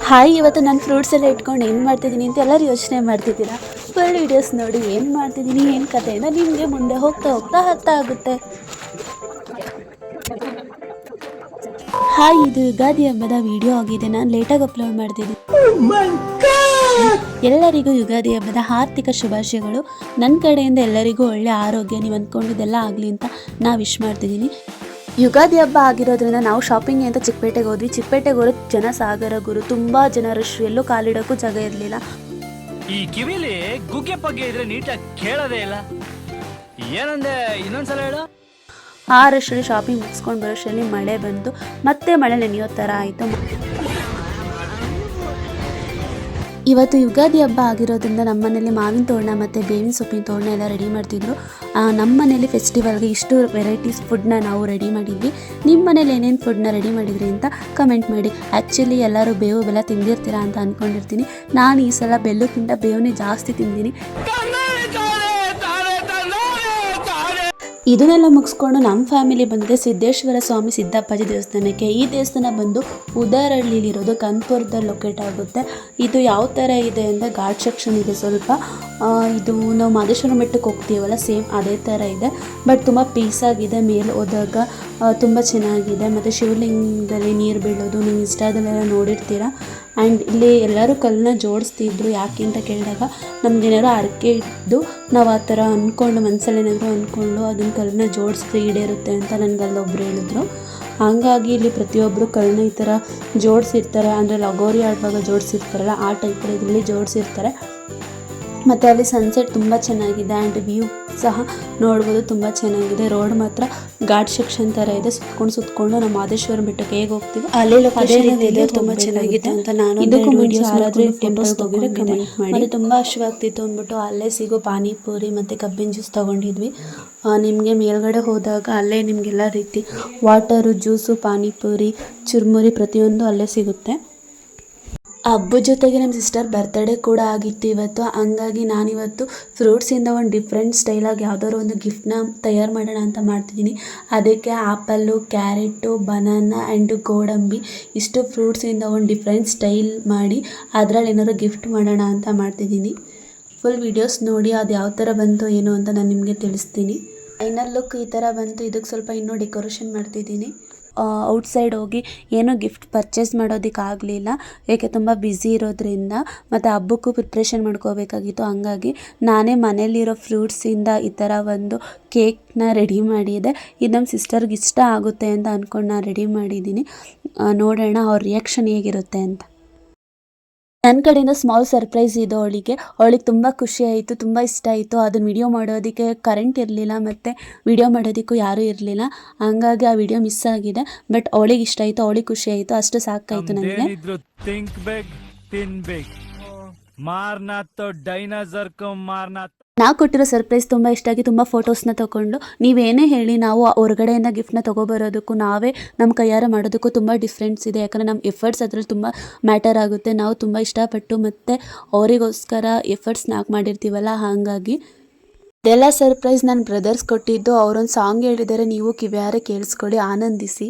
Hi, ಇವತ್ತು ನಾನು fruits ಎಲ್ಲ ಇಟ್ಕೊಂಡು ಏನು ಮಾಡ್ತಿದ್ದೀನಿ ಅಂತ ಎಲ್ಲರೂ ಯೋಚನೆ ಮಾಡ್ತಿದ್ದೀರಾ. ಫುಲ್ ವೀಡಿಯೋಸ್ ನೋಡಿ ಏನು ಮಾಡ್ತಿದ್ದೀನಿ, ಏನು ಕತೆ ಅಂತ ನಿಮಗೆ ಮುಂದೆ ಹೋಗ್ತಾ ಹೋಗ್ತಾ ಅರ್ಥ ಆಗುತ್ತೆ. ಹಾಯ್, ಇದು ಯುಗಾದಿ ಹಬ್ಬದ ವಿಡಿಯೋ ಆಗಿದೆ. ನಾನು ಲೇಟಾಗಿ ಅಪ್ಲೋಡ್ ಮಾಡ್ತಿದ್ದೀನಿ. ಎಲ್ಲರಿಗೂ ಯುಗಾದಿ ಹಬ್ಬದ ಆರ್ಥಿಕ ಶುಭಾಶಯಗಳು. ನನ್ನ ಕಡೆಯಿಂದ ಎಲ್ಲರಿಗೂ ಒಳ್ಳೆ ಆರೋಗ್ಯ, ನೀವು ಅಂದ್ಕೊಂಡಿದ್ದೆಲ್ಲ ಆಗಲಿ ಅಂತ ನಾನು ವಿಶ್ ಮಾಡ್ತಿದ್ದೀನಿ. ಯುಗಾದಿ ಹಬ್ಬ ಆಗಿರೋದ್ರಿಂದ ನಾವು ಶಾಪಿಂಗ್ ಅಂತ ಚಿಕ್ಕಪೇಟೆಗೆ ಹೋದ್ವಿ. ಚಿಕ್ಕಪೇಟೆಗೆ ಹೋದ್ರೆ ಜನ ಸಾಗರ ಗುರು, ತುಂಬ ಜನ ರಶ್, ಎಲ್ಲೂ ಕಾಲಿಡೋಕ್ಕೂ ಜಾಗ ಇರಲಿಲ್ಲ. ಈ ಕಿವಿಲಿ ಗುಗ್ಗೆ ಪಗ್ಗೆ ಇದ್ರೆ ನೀಟಾಗಿ ಕೇಳೋದೇ ಇಲ್ಲ. ಏನಂದೆ ಇನ್ನೊಂದ್ಸಲ ಹೇಳು. ಆ ರಶಲ್ಲಿ ಶಾಪಿಂಗ್ ಮುಗಿಸ್ಕೊಂಡು ಬರೋಷ್ಟರಲ್ಲಿ ಮಳೆ ಬಂತು. ಮತ್ತೆ ಮಳೆ ನೆನೆಯೋ ಥರ ಆಯಿತು. ಇವತ್ತು ಯುಗಾದಿ ಹಬ್ಬ ಆಗಿರೋದ್ರಿಂದ ನಮ್ಮ ಮನೇಲಿ ಮಾವಿನ ತೋರಣ ಮತ್ತು ಬೇವಿನ ಸೊಪ್ಪಿನ ತೋರಣ ಎಲ್ಲ ರೆಡಿ ಮಾಡ್ತಿದ್ರು. ನಮ್ಮ ಮನೇಲಿ ಫೆಸ್ಟಿವಲ್ಗೆ ಇಷ್ಟು ವೆರೈಟೀಸ್ ಫುಡ್ನ ನಾವು ರೆಡಿ ಮಾಡಿದ್ವಿ. ನಿಮ್ಮ ಮನೇಲಿ ಏನೇನು ಫುಡ್ನ ರೆಡಿ ಮಾಡಿದ್ರಿ ಅಂತ ಕಮೆಂಟ್ ಮಾಡಿ. ಆ್ಯಕ್ಚುಲಿ ಎಲ್ಲರೂ ಬೇವು ಬೆಲ್ಲ ತಿಂದಿರ್ತೀರಾ ಅಂತ ಅಂದ್ಕೊಂಡಿರ್ತೀನಿ. ನಾನು ಈ ಸಲ ಬೆಲ್ಲಕ್ಕಿಂತ ಬೇವನ್ನೇ ಜಾಸ್ತಿ ತಿಂದಿನಿ. ಇದನ್ನೆಲ್ಲ ಮುಗಿಸ್ಕೊಂಡು ನಮ್ಮ ಫ್ಯಾಮಿಲಿ ಬಂದಿದೆ ಸಿದ್ದೇಶ್ವರ ಸ್ವಾಮಿ ಸಿದ್ದಪ್ಪಾಜಿ ದೇವಸ್ಥಾನಕ್ಕೆ. ಈ ದೇವಸ್ಥಾನ ಬಂದು ಉದರಹಳ್ಳಿಲಿರೋದು, ಕಾನ್ಪುರದಲ್ಲಿ ಲೊಕೇಟ್ ಆಗುತ್ತೆ. ಇದು ಯಾವ ಥರ ಇದೆ ಅಂದರೆ ಘಾಟ್ ಸೆಕ್ಷನ್ ಇದೆ ಸ್ವಲ್ಪ. ಇದು ನಾವು ಮಹದೇಶ್ವರ ಬೆಟ್ಟಕ್ಕೆ ಹೋಗ್ತೀವಲ್ಲ, ಸೇಮ್ ಅದೇ ಥರ ಇದೆ. ಬಟ್ ತುಂಬ ಪೀಸಾಗಿದೆ. ಮೇಲೆ ಹೋದಾಗ ತುಂಬ ಚೆನ್ನಾಗಿದೆ. ಮತ್ತು ಶಿವಲಿಂಗದಲ್ಲಿ ನೀರು ಬೀಳೋದು ನೀವು ಇನ್ಸ್ಟಾದಲ್ಲೆಲ್ಲ ನೋಡಿರ್ತೀರ. ಆ್ಯಂಡ್ ಇಲ್ಲಿ ಎಲ್ಲರೂ ಕಲ್ಲನ್ನ ಜೋಡಿಸ್ತಿದ್ರು. ಯಾಕೆ ಅಂತ ಕೇಳಿದಾಗ ನಮಗೇನಾದ್ರು ಅರಕೆ ಇದ್ದು ನಾವು ಆ ಥರ ಅಂದ್ಕೊಂಡು ಮನಸ್ಸಲ್ಲಿ ಏನಾದರೂ ಅಂದ್ಕೊಂಡು ಅದನ್ನು ಕಲ್ಲನ್ನ ಜೋಡಿಸಿದ್ರೆ ಈಡೇರುತ್ತೆ ಅಂತ ನನಗಲ್ಲೊಬ್ರು ಹೇಳಿದ್ರು. ಹಾಗಾಗಿ ಇಲ್ಲಿ ಪ್ರತಿಯೊಬ್ಬರು ಕಲ್ಲನ್ನ ಈ ಥರ ಜೋಡಿಸಿರ್ತಾರೆ. ಅಂದರೆ ಲಗೋರಿ ಆಡುವಾಗ ಜೋಡಿಸಿರ್ತಾರಲ್ಲ ಆ ಟೈಪ್ ಇದರಲ್ಲಿ ಜೋಡಿಸಿರ್ತಾರೆ. ಮತ್ತು ಅಲ್ಲಿ ಸನ್ಸೆಟ್ ತುಂಬ ಚೆನ್ನಾಗಿದೆ. ಆ್ಯಂಡ್ ವ್ಯೂ ಸಹ ನೋಡ್ಬೋದು, ತುಂಬ ಚೆನ್ನಾಗಿದೆ. ರೋಡ್ ಮಾತ್ರ ಘಾಟ್ ಸೆಕ್ಷನ್ ಥರ ಇದೆ. ಸುತ್ಕೊಂಡು ನಮ್ಮ ಮಹದೇಶ್ವರ ಬೆಟ್ಟಕ್ಕೆ ಹೇಗೆ ಹೋಗ್ತೀವಿ ಅಲ್ಲಿ ಲೊಕೇಶನ್ ಇದೆ, ತುಂಬ ಚೆನ್ನಾಗಿದೆ ಅಂತ ನಾನು ಇದಕ್ಕೂ ಮುಂಚೆ ಯಾರಾದರೂ ಫೋಟೋಸ್ ತೊಗೊಂಡ್ರೆ ಕಮೆಂಟ್ ಮಾಡಿ. ಮತ್ತು ತುಂಬ ಹಸಿವಾಗ್ತಿತ್ತು ಅಂದ್ಬಿಟ್ಟು ಅಲ್ಲೇ ಸಿಗೋ ಪಾನಿಪುರಿ ಮತ್ತು ಕಬ್ಬಿನ ಜ್ಯೂಸ್ ತೊಗೊಂಡಿದ್ವಿ. ನಿಮಗೆ ಮೇಲ್ಗಡೆ ಹೋದಾಗ ಅಲ್ಲೇ ನಿಮಗೆಲ್ಲ ರೀತಿ ವಾಟರು, ಜ್ಯೂಸು, ಪಾನಿಪುರಿ, ಚುರ್ಮುರಿ ಪ್ರತಿಯೊಂದು ಅಲ್ಲೇ ಸಿಗುತ್ತೆ. ಹಬ್ಬದ ಜೊತೆಗೆ ನಮ್ಮ ಸಿಸ್ಟರ್ ಬರ್ತ್ಡೇ ಕೂಡ ಆಗಿತ್ತು ಇವತ್ತು. ಹಂಗಾಗಿ ನಾನಿವತ್ತು ಫ್ರೂಟ್ಸಿಂದ ಒಂದು ಡಿಫ್ರೆಂಟ್ ಸ್ಟೈಲಾಗಿ ಯಾವುದಾದ್ರು ಒಂದು ಗಿಫ್ಟನ್ನ ತಯಾರು ಮಾಡೋಣ ಅಂತ ಮಾಡ್ತಿದ್ದೀನಿ. ಅದಕ್ಕೆ ಆ್ಯಪಲ್ಲು, ಕ್ಯಾರೆಟು, ಬನಾನಾ ಆ್ಯಂಡ್ ಗೋಡಂಬಿ ಇಷ್ಟು ಫ್ರೂಟ್ಸಿಂದ ಒಂದು ಡಿಫ್ರೆಂಟ್ ಸ್ಟೈಲ್ ಮಾಡಿ ಅದರಲ್ಲಿ ಏನಾದ್ರು ಗಿಫ್ಟ್ ಮಾಡೋಣ ಅಂತ ಮಾಡ್ತಿದ್ದೀನಿ. ಫುಲ್ ವೀಡಿಯೋಸ್ ನೋಡಿ ಅದು ಯಾವ ಥರ ಬಂತು ಏನು ಅಂತ ನಾನು ನಿಮಗೆ ತಿಳಿಸ್ತೀನಿ. ಫೈನಲ್ ಲುಕ್ ಈ ಥರ ಬಂತು. ಇದಕ್ಕೆ ಸ್ವಲ್ಪ ಇನ್ನೂ ಡೆಕೋರೇಷನ್ ಮಾಡ್ತಿದ್ದೀನಿ. ಔಟ್ಸೈಡ್ ಹೋಗಿ ಏನೂ ಗಿಫ್ಟ್ ಪರ್ಚೇಸ್ ಮಾಡೋದಕ್ಕಾಗಲಿಲ್ಲ, ಏಕೆ ತುಂಬ ಬ್ಯುಸಿ ಇರೋದ್ರಿಂದ. ಮತ್ತು ಹಬ್ಬಕ್ಕೂ ಪ್ರಿಪ್ರೇಷನ್ ಮಾಡ್ಕೋಬೇಕಾಗಿತ್ತು. ಹಂಗಾಗಿ ನಾನೇ ಮನೇಲಿರೋ ಫ್ರೂಟ್ಸಿಂದ ಈ ಥರ ಒಂದು ಕೇಕ್ನ ರೆಡಿ ಮಾಡಿದೆ. ಇದು ನಮ್ಮ ಸಿಸ್ಟರ್ಗೆ ಇಷ್ಟ ಆಗುತ್ತೆ ಅಂತ ಅಂದ್ಕೊಂಡು ನಾನು ರೆಡಿ ಮಾಡಿದ್ದೀನಿ. ನೋಡೋಣ ಅವ್ರ ರಿಯಾಕ್ಷನ್ ಹೇಗಿರುತ್ತೆ ಅಂತ. ನನ್ನ ಕಡೆಯಿಂದ ಸ್ಮಾಲ್ ಸರ್ಪ್ರೈಸ್ ಇದು ಅವಳಿಗೆ ತುಂಬ ಖುಷಿ ಆಯಿತು, ತುಂಬ ಇಷ್ಟ ಆಯಿತು. ಅದನ್ನು ವಿಡಿಯೋ ಮಾಡೋದಕ್ಕೆ ಕರೆಂಟ್ ಇರಲಿಲ್ಲ ಮತ್ತು ವಿಡಿಯೋ ಮಾಡೋದಕ್ಕೂ ಯಾರೂ ಇರಲಿಲ್ಲ. ಹಂಗಾಗಿ ಆ ವಿಡಿಯೋ ಮಿಸ್ ಆಗಿದೆ. ಬಟ್ ಅವಳಿಗೆ ಇಷ್ಟ ಆಯಿತು, ಅವಳಿಗೆ ಖುಷಿ ಆಯಿತು, ಅಷ್ಟು ಸಾಕಾಯಿತು ನನಗೆ. ನಾವು ಕೊಟ್ಟಿರೋ ಸರ್ಪ್ರೈಸ್ ತುಂಬ ಇಷ್ಟ ಆಗಿ ತುಂಬ ಫೋಟೋಸ್ನ ತೊಗೊಂಡು, ನೀವೇನೇ ಹೇಳಿ ನಾವು ಹೊರಗಡೆಯಿಂದ ಗಿಫ್ಟ್ನ ತೊಗೊಬರೋದಕ್ಕೂ ನಾವೇ ನಮ್ಮ ಕೈಯಾರ ಮಾಡೋದಕ್ಕೂ ತುಂಬ ಡಿಫ್ರೆನ್ಸ್ ಇದೆ. ಯಾಕಂದರೆ ನಮ್ಮ ಎಫರ್ಟ್ಸ್ ಅದರಲ್ಲಿ ತುಂಬ ಮ್ಯಾಟರ್ ಆಗುತ್ತೆ. ನಾವು ತುಂಬ ಇಷ್ಟಪಟ್ಟು ಮತ್ತು ಅವರಿಗೋಸ್ಕರ ಎಫರ್ಟ್ಸ್ನ ಮಾಡಿರ್ತೀವಲ್ಲ, ಹಾಗಾಗಿ ಇದೆಲ್ಲ ಸರ್ಪ್ರೈಸ್ ನನ್ನ ಬ್ರದರ್ಸ್ ಕೊಟ್ಟಿದ್ದು. ಅವರೊಂದು ಸಾಂಗ್ ಹೇಳಿದ್ದಾರೆ, ನೀವು ಕಿವಿಯಾರೆ ಕೇಳಿಸ್ಕೊಳ್ಳಿ, ಆನಂದಿಸಿ.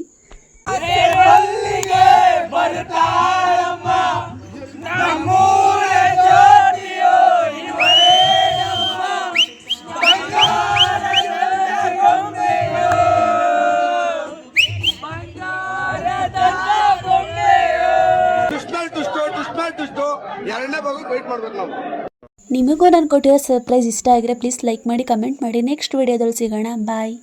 ನಿಮಗೂ ನಾನು ಕೊಟ್ಟಿರೋ ಸರ್ಪ್ರೈಸ್ ಇಷ್ಟ ಆಗಿದ್ರೆ ಪ್ಲೀಸ್ ಲೈಕ್ ಮಾಡಿ, ಕಮೆಂಟ್ ಮಾಡಿ. ನೆಕ್ಸ್ಟ್ ವಿಡಿಯೋದಲ್ಲಿ ಸಿಗೋಣ. ಬಾಯ್.